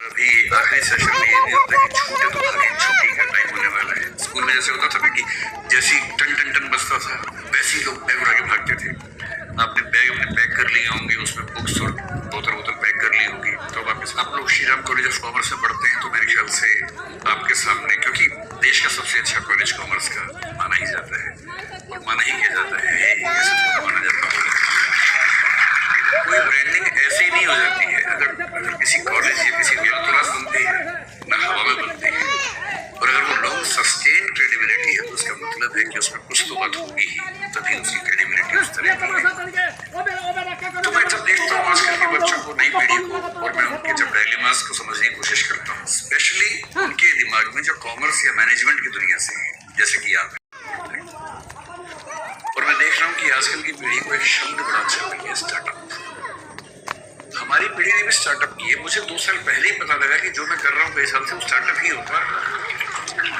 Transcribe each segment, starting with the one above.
अभी आखिरी सेशन में ये भी होता है कि छूटे तो भागे, छुट्टी का टाइम होने वाला है। स्कूल में जैसे होता था ना कि जैसे ही टन टन टन बजता था वैसे ही लोग बैग उठा के भागते थे। आपने बैग अपने पैक कर लिए होंगे, उसमें बुक्स और बोतल पैक कर ली होगी। तो आप लोग Shri Ram college of commerce में पढ़ते हैं, तो मेरे ख्याल से आपके सामने, क्योंकि देश का सबसे अच्छा कॉलेज कॉमर्स का माना ही जाता है और माना ही किया जाता है, ऐसे थोड़ा माना जाता है। कोई ब्रांडिंग ऐसे ही नहीं हो जाती है। अगर किसी कॉलेज या किसी की तुरंत बनती है ना, हवा में बनती है। और अगर वो लॉन्ग सस्टेन क्रेडिबिलिटी है तो उसका मतलब है कि उसमें कुछ तो बात होगी ही, तभी उसकी क्रेडिबिलिटी उस तरह की है। तो मैं जब देखता हूँ आजकल के बच्चों को, नई पीढ़ी को, और मैं उनके जब डायलेमास को समझने की कोशिश करता हूँ, स्पेशली उनके दिमाग में जो कॉमर्स या मैनेजमेंट की दुनिया से है, जैसे कि आप, और मैं देख रहा हूँ कि आजकल की पीढ़ी को एक शब्द बड़ा अच्छा मिल गया, स्टार्टअप। हमारी पीढ़ी ने भी स्टार्टअप किए। मुझे 2 साल पहले ही पता लगा कि जो मैं कर रहा हूँ कई साल से वो स्टार्टअप ही होता है,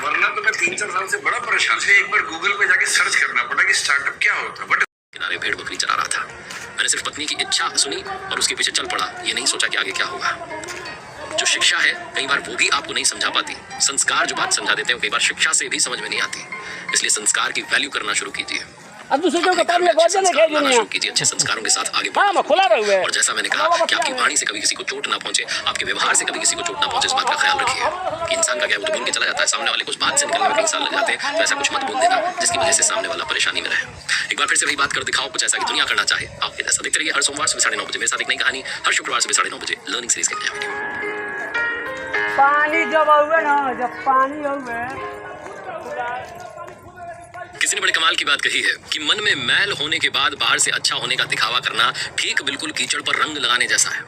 वरना तो मैं 3-4 साल से बड़ा परेशान था। एक बार गूगल पे जाके सर्च करना पड़ा कि स्टार्टअप क्या होता है। बट किनारे भेड़ बकरी चरा रहा था। मैंने सिर्फ पत्नी की इच्छा सुनी और उसके पीछे चल पड़ा। ये नहीं सोचा कि आगे क्या होगा। जो शिक्षा है कई बार वो भी आपको नहीं समझा पाती। संस्कार जो बात समझा देते हैं कई बार शिक्षा से भी समझ में नहीं आती। इसलिए संस्कार की वैल्यू करना शुरू कीजिए। अब दूसरे जो कपाल में बहुत जने खेल दुनिया कीजिए, अच्छे संस्कारों के साथ आगे हां मैं खुला रहूंगा। और जैसा मैंने कहा कि आपकी वाणी से कभी किसी को चोट ना पहुंचे, आपके व्यवहार से कभी किसी को चोट ना पहुंचे, इस बात का ख्याल रखिए कि इंसान का क्या है, वो तो बोल के चला जाता है, सामने वाले को उस बात से निकलने में कई साल लग जाते हैं। तो ऐसा कुछ मत बोल देना जिसकी वजह से सामने वाला परेशानी में रहे। एक बार फिर से वही बात कर दिखाओ, कुछ ऐसा कि दुनिया करना चाहे आपके जैसा। देखते रहिए हर सोमवार सुबह 9:30 बजे मेरे साथ एक नई कहानी, हर शुक्रवार सुबह 9:30 बजे लर्निंग सीरीज के नया वीडियो। पानी जब आवे ना, जब पानी आवे। किसी ने बड़े कमाल की बात कही है कि मन में मैल होने के बाद बाहर से अच्छा होने का दिखावा करना ठीक बिल्कुल कीचड़ पर रंग लगाने जैसा है।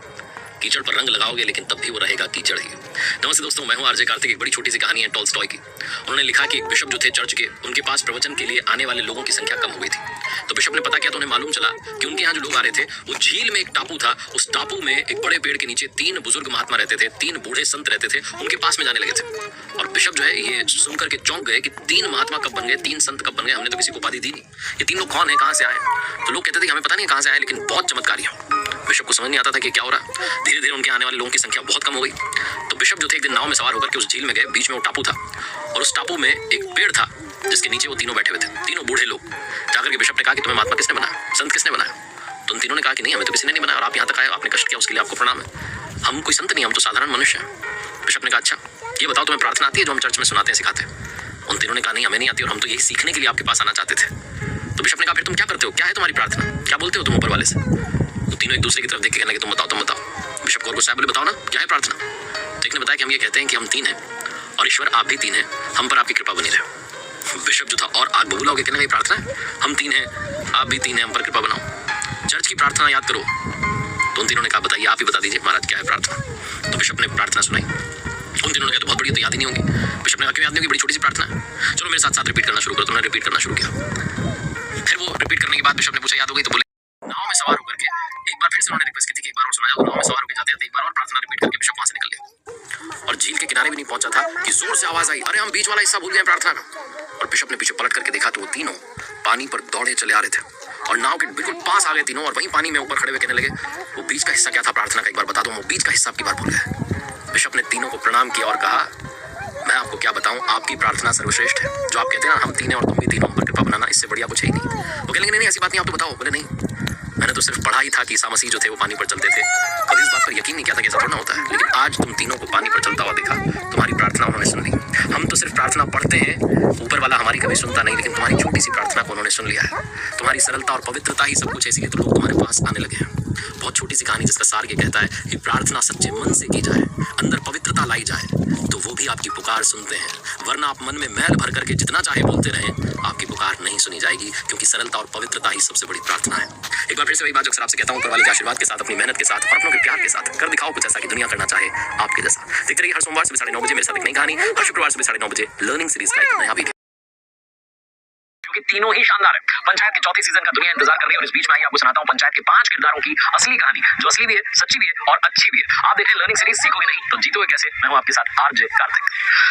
कीचड़ पर रंग लगाओगे लेकिन तब भी वो रहेगा कीचड़ ही। नमस्ते दोस्तों, मैं हूं आरजे कार्तिक। एक बड़ी छोटी सी कहानी है टॉल्स्टॉय की। उन्होंने लिखा कि एक बिशप जो थे चर्च के, उनके पास प्रवचन के लिए आने वाले लोगों की संख्या कम हो गई थी। तो बिशप ने पता किया तो उन्हें मालूम चला कि उनके यहाँ जो लोग आ रहे थे वो झील में एक टापू था। उस टापू में एक बड़े पेड़ के नीचे 3 बुजुर्ग महात्मा रहते थे, 3 बूढ़े संत रहते थे। उनके पास में जाने लगे थे और बिशप जो है ये सुनकर के चौंक गए कि 3 महात्मा कब बन गए, 3 संत कब बन गए, हमने तो किसी को उपाधि दी नहीं। ये 3 लोग कौन है, कहाँ से आए? तो लोग कहते थे कि हमें पता नहीं कहाँ से आए, लेकिन बहुत चमत्कारी है। बिशप को समझ नहीं आता था कि क्या हो रहा। धीरे धीरे उनके आने वाले लोगों की संख्या बहुत कम हो गई। तो बिशप जो थे एक दिन नाव में सवार होकर के उस झील में गए। बीच में वो टापू था और उस टापू में एक पेड़ था जिसके नीचे वो तीनों बैठे हुए थे, 3 बूढ़े लोग। जाकर के बिशप ने कहा कि तुम्हें महात्मा किसने बनाया, संत किसने बनाया? तो उन तीनों ने कहा कि नहीं, हमें तो किसी ने नहीं बनाया और आप यहाँ तक आए, आपने कष्ट किया, उसके लिए आपको प्रणाम है। हम कोई संत नहीं, हम तो साधारण मनुष्य हैं। बिशप ने कहा अच्छा ये बताओ तुम्हें प्रार्थना आती है जो हम चर्च में सुनाते हैं, सिखाते हैं? उन तीनों ने कहा नहीं, हमें नहीं आती और हम तो यही सीखने के लिए आपके पास आना चाहते थे। तो बिशप ने कहा फिर तुम क्या करते हो, क्या है तुम्हारी प्रार्थना, क्या बोलते हो तुम ऊपर वाले से? तो तीनों एक दूसरे की तरफ देख के कहने लगे तुम बताओ। बिशप को गुस्सा बोले बताओ ना क्या है प्रार्थना? तो एक ने बताया कि हम ये कहते हैं कि हम 3 हैं और ईश्वर आप भी 3 हैं, हम पर आपकी कृपा बनी रहे। बिशप जो था और आग बबूला हो गया, कहने लगे प्रार्थना है, हम 3 हैं, आप भी 3 हैं, हम पर कृपा बनाओ, चर्च की प्रार्थना याद करो। तो उन तीनों ने कहा बताइए, आप ही बता दीजिए महाराज क्या है प्रार्थना। तो बिशप ने प्रार्थना सुनाई। उन तीनों ने कहा तो बहुत बढ़िया, तो याद ही नहीं होगी। बिशप ने कहा क्यों याद नहीं होगी, बड़ी छोटी सी प्रार्थना है, चलो मेरे साथ साथ रिपीट करना शुरू करो। तो उन्होंने रिपीट करना शुरू किया। फिर वो रिपीट करने के बाद बिशप ने पूछा याद हो गई? तो बोले नाव में सवार होकर के एक बार फिर से उन्होंने रिक्वेस्ट की थी कि एक बार और सुना जाओ। तो नाव में सवार होकर जाते जाते एक बार और प्रार्थना रिपीट करके बिशप वहां से निकल गए और झील के किनारे भी नहीं पहुंचा था कि जोर से आवाज आई, अरे हम बीच वाला हिस्सा भूल गए प्रार्थना का। और बिशप ने पीछे पलट करके देखा तो वो तीनों पानी पर दौड़े चले आ रहे थे और नाव के बिल्कुल पास आ गए तीनों और वहीं पानी में ऊपर खड़े हुए कहने लगे वो बीच का हिस्सा क्या था प्रार्थना का, एक बार बता दो। वो बीच का हिस्सा आपकी बार भूल गए। बिशप ने तीनों को प्रणाम किया और कहा मैं आपको क्या बताऊं, आपकी प्रार्थना सर्वश्रेष्ठ है। जो आप कहते हैं ना हम 3 हैं और तुम भी 3 हो, पर कृपा बनाना, इससे बढ़िया कुछ है ही नहीं। वो कहने लगे नहीं ऐसी बात नहीं, आप तो बताओ। बोले नहीं, मैंने तो सिर्फ पढ़ा ही था कि ईसा मसीह जो थे वो पानी पर चलते थे, कभी इस बात पर यकीन नहीं किया था कि ऐसा थोड़ा होता है। लेकिन आज तुम तीनों को पानी पर चलता हुआ देखा, तुम्हारी प्रार्थना उन्होंने सुन ली। हम तो सिर्फ प्रार्थना पढ़ते हैं, ऊपर वाला हमारी कभी सुनता नहीं, लेकिन तुम्हारी छोटी सी प्रार्थना को उन्होंने सुन लिया है। तुम्हारी सरलता और पवित्रता ही सब कुछ है, इसलिए तो लोग तुम्हारे पास आने लगे हैं। बहुत छोटी सी कहानी जिसका सार ये कहता है कि प्रार्थना सच्चे मन से की जाए, अंदर पवित्रता लाई जाए, तो वो भी आपकी पुकार सुनते हैं। वरना आप मन में मैल भर करके जितना चाहे बोलते रहें, आपकी पुकार नहीं सुनी जाएगी, क्योंकि सरलता और पवित्रता ही सबसे बड़ी प्रार्थना है। एक बार फिर से वही बात जो अक्सर आपसे कहता हूं, ऊपर वाले के आशीर्वाद के साथ, अपनी मेहनत के साथ और अपनों के प्यार के साथ कर दिखाओ कुछ ऐसा कि दुनिया करना चाहे आपके जैसा। देखते रहिए हर सोमवार सुबह 9:30 बजे मेरे साथ एक नई कहानी, हर शुक्रवार सुबह 9:30 बजे लर्निंग सीरीज का एक नया वीडियो। बाकी तीनों ही शानदार है। पंचायत के चौथे सीजन का दुनिया इंतजार कर रही है और इस बीच में आइए आपको सुनाता हूं पंचायत के 5 किरदारों की असली कहानी, जो असली भी है, सच्ची भी है और अच्छी भी है। आप देख रहे हैं लर्निंग सीरीज सीखोगे नहीं तो जीतोगे कैसे। मैं हूं आपके साथ आरजे कार्तिक।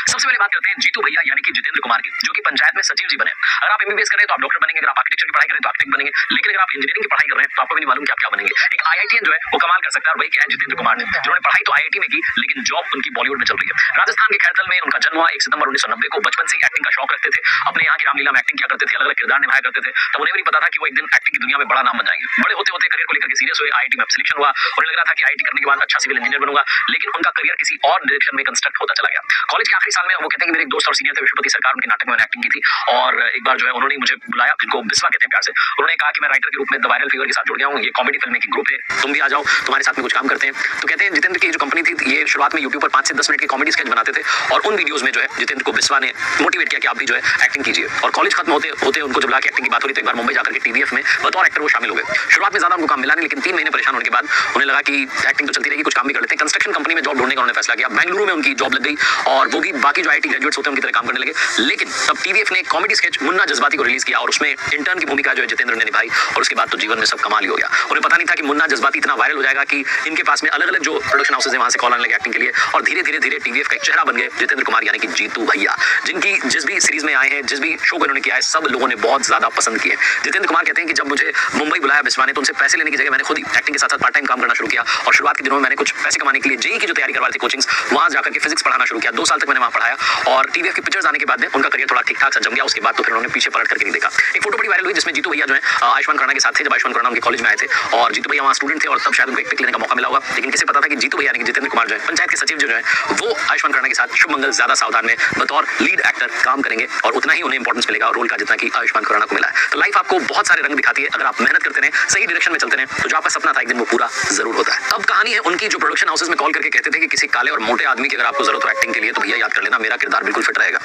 सबसे पहले बात करते हैं जीतू भैया यानी कि जितेंद्र कुमार की, जो कि पंचायत में सचिव जी बने। अगर आप एमबीबीएस कर रहे हैं तो आप डॉक्टर बनेंगे, अगर आप आर्किटेक्चर की पढ़ाई करें तो आर्किटेक्ट बनेंगे, लेकिन अगर आप इंजीनियरिंग की पढ़ाई कर रहे हैं तो आपको भी नहीं मालूम कि आप क्या बनेंगे। एक आईआईटीएन जो है वो कमाल कर सकता है और वही क्या है जितेंद्र कुमार ने, जिन्होंने पढ़ाई तो आईआईटी में की लेकिन जॉब उनकी बॉलीवुड में चल रही है। राजस्थान के खैरथल में उनका जन्म हुआ 1 सितंबर 1990 को। बचपन से ही एक्टिंग का शौक रखते थे, अपने यहाँ की रामलीला में एक्टिंग किया करते थे, अलग अलग किरदार निभाया करते थे। तब उन्हें भी नहीं पता था कि वो एक दिन एक्टिंग की दुनिया में बड़ा नाम बन जाएंगे। बड़े होते होते करियर को लेकर के सीरियस हुए, आईआईटी में सिलेक्शन हुआ और लग रहा था कि आईआईटी करने के बाद अच्छा सिविल इंजीनियर बनूंगा, लेकिन उनका करियर किसी और डायरेक्शन में कंस्ट्रक्ट होता चला गया। कॉलेज के आखिरी साल में वो कहते हैं कि मेरे एक दोस्त और सीनियर थे विश्वपति सरकार, उनके नाटक में मैंने एक्टिंग की थी और एक बार जो है उन्होंने मुझे बुलाया, जिनको बिस्वा कहते हैं प्यार से। उन्होंने कहा कि मैं राइटर के रूप में द वायरल फीवर के साथ जुड़ गया हूँ, ये कॉमेडी फिल्म मेकिंग ग्रुप है, तुम भी आ जाओ, तुम्हारे साथ में कुछ काम करते हैं। तो कहते हैं जितेंद्र की जो कंपनी थी ये शुरुआत में यूट्यूब पर 5 से 10 मिनट की कॉमेडी स्केच बनाते थे और उन वीडियोस में जो है जितेंद्र को बिस्वा ने मोटिवेट किया कि आप भी जो है एक्टिंग कीजिए। और कॉलेज खत्म होते होते उनको जब लाके एक्टिंग की बात हो रही तो एक बार मुंबई जाकर के टीवीएफ में बतौर एक्टर वो शामिल हो गए। शुरुआत में ज्यादा उनको काम मिला नहीं, लेकिन 3 महीने परेशान होने के बाद उन्हें लगा कि एक्टिंग तो चलती रहेगी, कुछ काम भी कर लेते हैं। कंस्ट्रक्शन कंपनी में जॉब ढूंढने का उन्होंने फैसला किया। बेंगलुरु में उनकी जॉब लग गई और वो भी बाकी जो आईटी ग्रेजुएट्स होते हैं उनकी तरह काम करने लगे। लेकिन तब टीवीएफ ने कॉमेडी स्केच मुन्ना जज्बाती को रिलीज किया और उसमें इंटर्न की भूमिका जो है जितेंद्र ने निभाई और उसके बाद तो जीवन में सब कमाल ही हो गया। उन्हें पता नहीं था कि मुन्ना जज्बाती इतना वायरल हो जाएगा कि इनके पास में अलग अलग जो प्रोडक्शन हाउसेज है वहां से कॉल आने लगे एक्टिंग के लिए और धीरे धीरे टीवीएफ का एक चेहरा बन गए जितेंद्र कुमार यानी कि जीतू भैया, जिनकी जिस भी सीरीज में आए हैं, जिस भी शो को इन्होंने किया है, सब लोगों ने बहुत ज्यादा पसंद किए। जितेंद्र कुमार कहते हैं कि जब मुझे मुंबई बुलाया बिस्वा ने तो उनसे पैसे लेने की जगह मैंने खुद ही एक्टिंग के साथ साथ पार्ट टाइम काम करना शुरू किया और शुरुआत के दिनों में मैंने कुछ पैसे कमाने के लिए जेईई की जो तैयारी करवा रही थी कोचिंग्स, वहां जाकर के फिजिक्स पढ़ाना शुरू किया। 2 साल तक मैंने वहां पढ़ाया और टीवीएफ की पिक्चर्स आने के बाद उनका करियर थोड़ा ठीक ठाक सा जम गया। उसके बाद तो फिर उन्होंने पीछे पलट करके नहीं देखा। एक फोटो बड़ी वायरल हुई जिसमें जीतू भैया जो है आयुष्मान खुराना के साथ थे जब आयुष्मान खुराना उनके कॉलेज में आए थे और जीतू भैया वहां स्टूडेंट थे और तब शायद उनको एक पिक लेने का मौका मिला होगा। लेकिन किसे पता था कि जीतू भैया यानी कि जितेंद्र कुमार जो है पंचायत के सचिव जो है वो आयुष्मान खुराना के साथ शुभ मंगल ज्यादा सावधान में बतौर लीड एक्टर काम करेंगे और उतना ही उन्हें इंपॉर्टेंस मिलेगा और रोल का जितना कि आयुष्मान खुराना को मिला है। तो लाइफ आपको बहुत सारे रंग दिखाती है, अगर आप मेहनत करते रहे, सही डायरेक्शन में चलते रहे तो जो आपका सपना था एक दिन वो पूरा जरूर होता है। अब कहानी है उनकी, जो प्रोडक्शन हाउसेज में कॉल करके कहते थे कि किसी काले और मोटे आदमी की अगर आपको जरूरत हो एक्टिंग के लिए तो भैया याद कर लेना, मेरा किरदार बिल्कुल फिट रहेगा।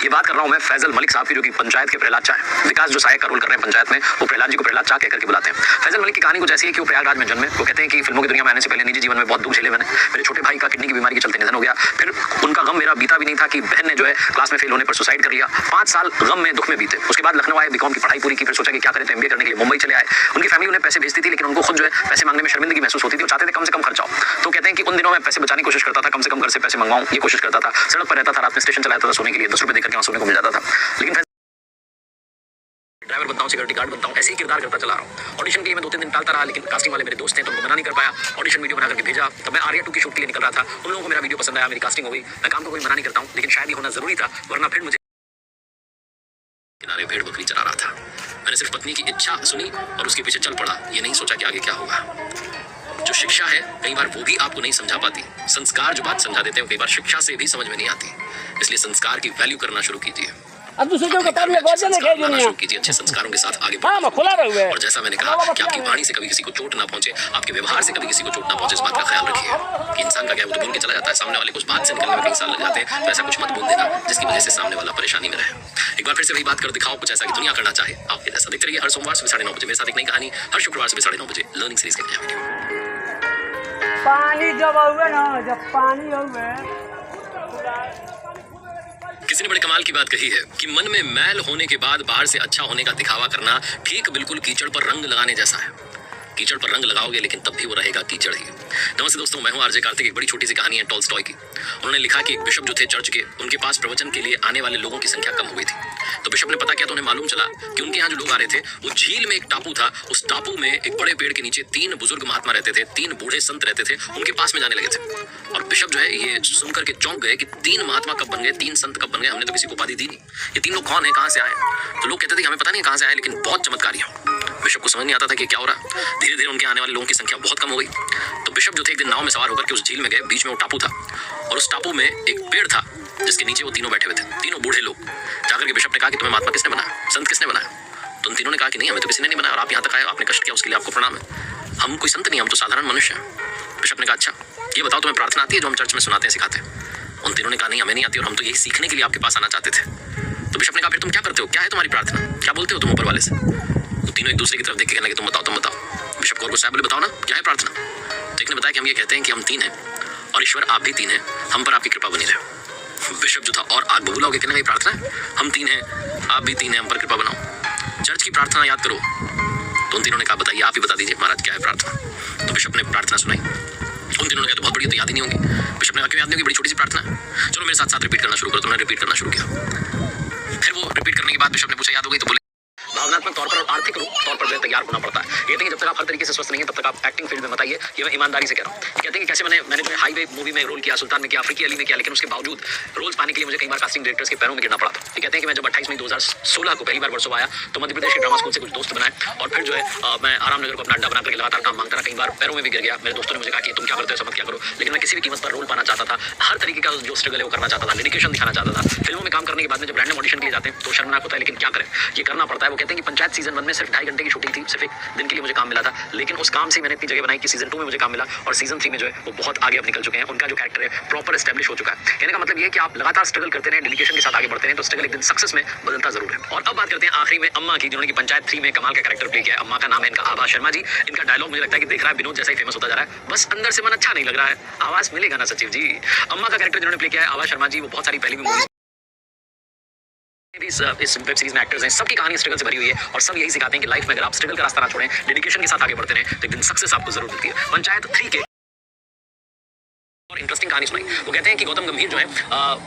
ये बात कर रहा हूं मैं फैजल मलिक साहब की, जो कि पंचायत के प्रहलाद चा है। विकास जो सहायक का रोल कर रहे हैं पंचायत में, वो प्रहलाद जी को प्रहलाद चा कहकर के बुलाते हैं। फैजल मलिक की कहानी कुछ ऐसी है कि वो प्रयागराज में जन्मे। वो कहते हैं कि फिल्मों की दुनिया में आने से पहले निजी जीवन में बहुत दुख झेले मैंने। मेरे छोटे भाई का किडनी की बीमारी के चलते निधन हो गया। फिर उनका गम मेरा बीता भी नहीं था कि बहन ने जो है क्लास में फेल होने पर सुसाइड कर लिया। 5 साल गम में दुख में बीते। उसके बाद लखनऊ आए, बीकॉम की पढ़ाई पूरी की, फिर सोचा कि क्या करें तो एमबीए करने के लिए मुंबई चले आए। उनकी फैमिली उन्हें पैसे भेजती थी लेकिन उनको खुद जो है पैसे मांगने में शर्मिंदगी महसूस होती थी। वो चाहते थे कम से कम खर्चा हो। तो कहते हैं कि उन दिनों में पैसे बचाने की कोशिश करता था, कम से कम घर से पैसे मंगवाऊं ये कोशिश करता था। सड़क पर रहता था, रात में स्टेशन चलाता था सोने के लिए, 10 रुपए देकर के वहां सोने को मिल जाता था। लेकिन ड्राइवर बनता हूं, सिक्योरिटी गार्ड बनता हूं, ऐसे ही किरदार करता चला रहा हूं। ऑडिशन के लिए मैं 2-3 दिन टालता रहा, लेकिन कास्टिंग वाले मेरे दोस्त थे तो उनको मना नहीं कर पाया। ऑडिशन वीडियो बना करके भेजा। तब मैं आर्या 2 की शूट के लिए निकल रहा था। उन लोगों को मेरा वीडियो पसंद आया, मेरी कास्टिंग हो गई। मैं काम को कोई मना नहीं करता हूं, लेकिन शायद ये होना जरूरी था, वरना फिर मुझे किनारे भेड़ बकरी चरा रहा था। मैंने सिर्फ पत्नी की इच्छा सुनी और उसके पीछे चल पड़ा, ये नहीं सोचा कि आगे क्या होगा। जो शिक्षा है कई बार वो भी आपको नहीं समझा पाती। संस्कार जो बात समझा देते हैं कई बार शिक्षा से भी समझ में नहीं आती। इसलिए संस्कार की वैल्यू करना शुरू कीजिए। अब दूसरे जो किताब में बहुत जने खेल दुनिया शुरू कीजिए, अच्छे संस्कारों के साथ आगे हां मैं खुला रहूंगा। और जैसा मैंने कहा कि आपकी वाणी से कभी किसी को चोट ना पहुंचे, आपके व्यवहार से कभी किसी को चोट ना पहुंचे, इस बात का ख्याल रखिए कि इंसान का क्या वो तो बोल के चला जाता है, सामने वाले को उस बात से निकलने में कई साल लग जाते हैं। तो ऐसा कुछ मत बोल देना जिसकी वजह से सामने वाला परेशानी में रहे। एक बार फिर से वही बात कर दिखाओ, कुछ ऐसा कि दुनिया करना चाहे आपके जैसा। देखते रहिए हर सोमवार सुबह 9:30 बजे मेरे साथ एक नई कहानी, हर शुक्रवार सुबह 9:30 बजे लर्निंग सीरीज के नया वीडियो। पानी जब आवे ना, जब पानी आवे किसी ने बड़े कमाल की बात कही है कि मन में मैल होने के बाद बाहर से अच्छा होने का दिखावा करना ठीक बिल्कुल कीचड़ पर रंग लगाने जैसा है। कीचड़ पर रंग लगाओगे लेकिन तब भी वो रहेगा कीचड़ ही। नमस्ते दोस्तों, मैं हूं आरजे कार्तिक। एक बड़ी छोटी सी कहानी है टॉल्स्टॉय की। उन्होंने लिखा कि एक बिशप जो थे चर्च के, उनके पास प्रवचन के लिए आने वाले लोगों की संख्या कम हो गई थी। तो बिशप ने पता किया तो उन्हें मालूम चला कि उनके यहाँ जो लोग आ रहे थे वो झील में एक टापू था। उस टापू में एक बड़े पेड़ के नीचे 3 बुजुर्ग महात्मा रहते थे, 3 बूढ़े संत रहते थे। उनके पास में जाने लगे थे और बिशप जो है ये सुनकर के चौंक गए कि 3 महात्मा कब बन गए, 3 संत कब बन गए, हमने तो किसी को उपाधि दी नहीं। ये 3 लोग कौन है, कहाँ से आए? तो लोग कहते थे कि हमें पता नहीं कहाँ से आए, लेकिन बहुत चमत्कारी है। बिशप को समझ नहीं आता था कि क्या हो रहा। धीरे धीरे उनके आने वाले लोगों की संख्या बहुत कम हो गई। तो बिशप जो थे एक दिन नाव में सवार होकर के उस झील में गए। बीच में वो टापू था और उस टापू में एक पेड़ था जिसके नीचे वो तीनों बैठे हुए थे, 3 बूढ़े लोग। जाकर के बिशप ने कहा कि तुम्हें महात्मा किसने बनाया, संत किसने बनाया? तो उन तीनों ने कहा कि नहीं, हमें तो किसी ने नहीं बनाया और आप यहाँ तक आए, आपने कष्ट किया उसके लिए आपको प्रणाम है। हम कोई संत नहीं, हम तो साधारण मनुष्य हैं। बिशप ने कहा अच्छा ये बताओ तुम्हें प्रार्थना आती है जो हम चर्च में सुनाते हैं सिखाते हैं? उन तीनों ने कहा नहीं, हमें नहीं आती और हम तो यही सीखने के लिए आपके पास आना चाहते थे। तो बिशप ने कहा फिर तुम क्या करते हो, क्या है तुम्हारी प्रार्थना, क्या बोलते हो तुम ऊपर वाले से? तो तीनों एक दूसरे की तरफ देख के कहने लगे तुम बताओ तुम बताओ। बिशप को और गुस्सा बोले बताओ ना क्या है प्रार्थना? तो एक ने बताया कि हम ये कहते हैं कि हम 3 हैं और ईश्वर आप भी 3 हैं, हम पर आपकी कृपा बनी रहे। बिशप जो था और आग बबूला हो गया, कहने लगे प्रार्थना है हम 3 हैं, आप भी 3 हैं, हम पर कृपा बनाओ। चर्च की प्रार्थना याद करो। तो उन तीनों ने कहा बताइए, आप ही बता दीजिए महाराज क्या है प्रार्थना। तो बिशप ने प्रार्थना सुनाई। उन तीनों ने कहा तो बहुत बड़ी तो याद ही नहीं होंगी। बिशप ने कहा क्यों याद नहीं होगी, बड़ी छोटी सी प्रार्थना है, चलो मेरे साथ साथ रिपीट करना शुरू करो। तो उन्होंने रिपीट करना शुरू किया। फिर वो रिपीट करने के बाद बिशप ने पूछा याद हो गई, तो बोले भावनात्मक तौर पर और आर्थिक तौर पर तैयार होना पड़ता है। कहते हैं कि जब तक आप हर तरीके से स्वस्थ नहीं है तब तक आप एक्टिंग फील्ड में मत आइए। ये मैं ईमानदारी से कह रहा हूँ। कहते हैं कि कैसे मैंने जो हाईवे मूवी में रोल किया, सुल्तान में किया, अफ्रीकी अली में किया, लेकिन उसके बावजूद रोल्स पाने के लिए मुझे कई बार कास्टिंग डायरेक्टर्स के पैरों में गिरना पड़ा था। ये कहते हैं कि मैं जब 28 मई 2016 को पहली बार वर्सोवा आया तो मध्य प्रदेश के ड्रामा स्कूल से कुछ दोस्त बनाए और फिर जो है मैं आराम नगर को अपना अड्डा बना करके लगातार काम मांगता रहा। कई बार पैरों में भी गिर गया। मेरे दोस्तों ने मुझे कहा कि तुम क्या करते हो, समझ क्या करो, लेकिन मैं किसी भी कीमत पर रोल पाना चाहता था। हर तरीके का जो स्ट्रगल है वो करना चाहता था, डेडिकेशन दिखाना चाहता था। फिल्मों में काम करने के बाद में जब रैंडम ऑडिशन के लिए जाते हैं तो शर्मनाक होता है, लेकिन क्या करें, ये करना पड़ता है। वो कहते हैं कि पंचायत सीजन 1 में सिर्फ 2.5 घंटे की शूटिंग थी, सिर्फ एक दिन के लिए मुझे काम मिला था, लेकिन उस काम से मैंने इतनी जगह बनाई कि सीजन 2 में मुझे काम मिला और सीजन 3 में जो है वो बहुत आगे अब निकल चुके हैं। उनका जो कैरेक्टर है प्रॉपर एस्टैब्लिश हो चुका है। कहने का मतलब ये है कि आप लगातार स्ट्रगल करते रहे, डेडिकेशन के साथ आगे बढ़ते रहे, तो स्ट्रगल एक दिन सक्सेस में बदलता जरूर है। और अब बात करते हैं आखिरी में अम्मा की, जिन्होंने पंचायत 3 में कमाल का कैरेक्टर प्ले किया है। अम्मा का नाम है इनका आभा शर्मा जी। इनका डायलॉग मुझे लगता है कि देख रहा है विनोद जैसा ही फेमस होता जा रहा है, बस अंदर से मन अच्छा नहीं लग रहा है। आवाज मिलेगा ना सचिव जी। अम्मा का कैरेक्टर जिन्होंने प्ले किया है आभा शर्मा जी, वो बहुत सारी पहली भी मूवीज इस वेब सीरीज में एक्टर्स हैं। सबकी कहानी स्ट्रगल से भरी हुई है और सब यही सिखाते हैं कि लाइफ में अगर आप स्ट्रगल का रास्ता ना छोड़ें, डेडिकेशन के साथ आगे बढ़ते रहें, तो एक दिन सक्सेस आपको जरूर मिलती है। पंचायत 3 के और इंटरेस्टिंग कहानी सुनाई। वो कहते हैं कि गौतम गंभीर जो है,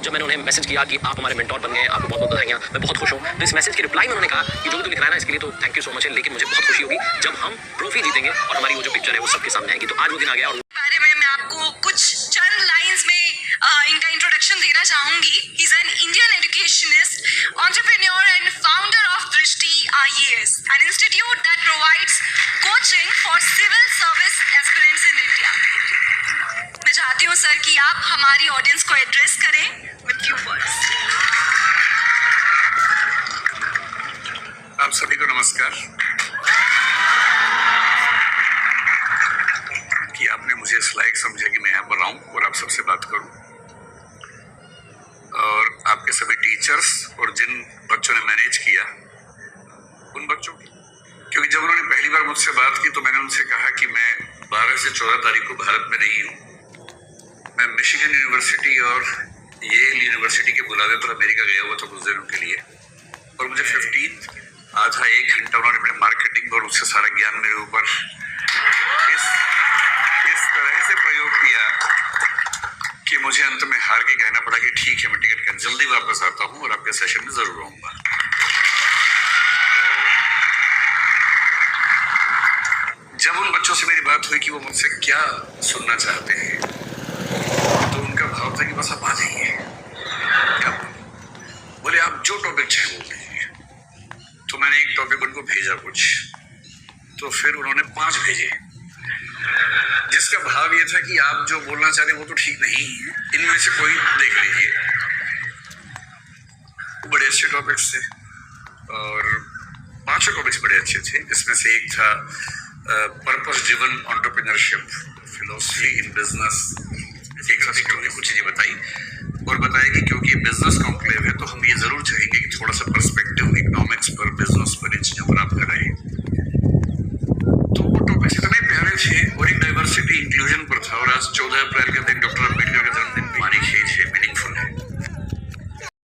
जब मैंने उन्हें मैसेज किया कि आप हमारे मेंटोर बन गए, आपको बहुत बहुत बधाइयां, मैं बहुत खुश हूँ। तो इस मैसेज के रिप्लाई में उन्होंने कहा कि जो भी तू लिख रहा है ना इसके लिए तो थैंक यू सो मच है, लेकिन मुझे बहुत खुशी होगी जब हम ट्रॉफी जीतेंगे और हमारी वो जो पिक्चर है वो सबके सामने आएगी। तो आज वो दिन आ गया। और बारे में मैं आपको कुछ चंद लाइंस में इनका इंट्रोडक्शन देना चाहूंगी। He is an Indian educationist, entrepreneur and founder of दृष्टि IAS, an institute that provides coaching for civil service aspirants in India. मैं चाहती हूँ सर कि आप हमारी ऑडियंस को एड्रेस करें with few words. आप सभी को नमस्कार कि आपने मुझे इस लायक समझा कि मैं यहाँ पर आऊं और आप सबसे बात करूं, और आपके सभी टीचर्स और जिन बच्चों ने मैनेज किया उन बच्चों की, क्योंकि जब उन्होंने पहली बार मुझसे बात की तो मैंने उनसे कहा कि मैं 12 से 14 तारीख को भारत में नहीं हूँ। मैं मिशिगन यूनिवर्सिटी और येल यूनिवर्सिटी के बुलावे पर अमेरिका गया हुआ था कुछ दिनों के लिए, और मुझे 15 आधा 1 घंटा उन्होंने अपने मार्केटिंग और उससे सारा ज्ञान मेरे ऊपर इस तरह से प्रयोग किया कि मुझे अंत में हार के कहना पड़ा कि ठीक है मैं टिकट कर जल्दी वापस आता हूँ और आपके सेशन में जरूर आऊंगा। जब उन बच्चों से मेरी बात हुई कि वो मुझसे क्या सुनना चाहते हैं, तो उनका भाव था कि बस आप आ जाइए। बोले आप जो टॉपिक चाहे बोल दीजिए। तो मैंने एक टॉपिक उनको भेजा कुछ, तो फिर उन्होंने 5 भेजे, जिसका भाव ये था कि आप जो बोलना चाह रहे हैं वो तो ठीक नहीं है, इनमें से कोई देख लीजिए। बड़े अच्छे टॉपिक्स थे और 5 टॉपिक्स बड़े अच्छे थे। इसमें से एक था purpose driven entrepreneurship, philosophy in business. एक उन्होंने कुछ चीजें बताई और बताया कि क्योंकि ये बिजनेस कॉन्क्लेव है तो हम ये जरूर चाहेंगे कि थोड़ा सा पर्सपेक्टिव इकोनॉमिक्स पर, बिजनेस पर, इन चीजों पर आप कराएं। तो वो टॉपिक्स इतने प्यारे थे और एक डाइवर्सिटी इंक्लूजन पर था। और आज 14 अप्रैल के दिन डॉक्टर अम्बेडकर का जन्मदिन हमारी खेज है, मीनिंगफुल है।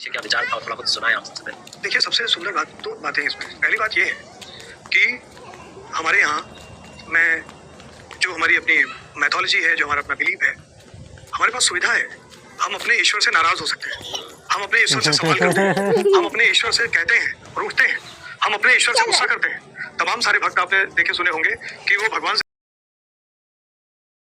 क्या विचार था, थोड़ा कुछ सुनाया आप सबसे पहले। देखिए, सबसे सुंदर बात 2 बातें इसमें। पहली बात ये है कि हमारे यहाँ में जो हमारी अपनी मैथोलॉजी है, जो हमारा अपना बिलीव है, हमारे पास सुविधा है। हम अपने ईश्वर से नाराज हो सकते हैं, हम अपने ईश्वर से सवाल करते हैं, हम अपने ईश्वर से कहते हैं और उठते हैं, हम अपने ईश्वर से गुस्सा करते हैं। तमाम सारे भक्त आपने देखे सुने होंगे कि वो भगवान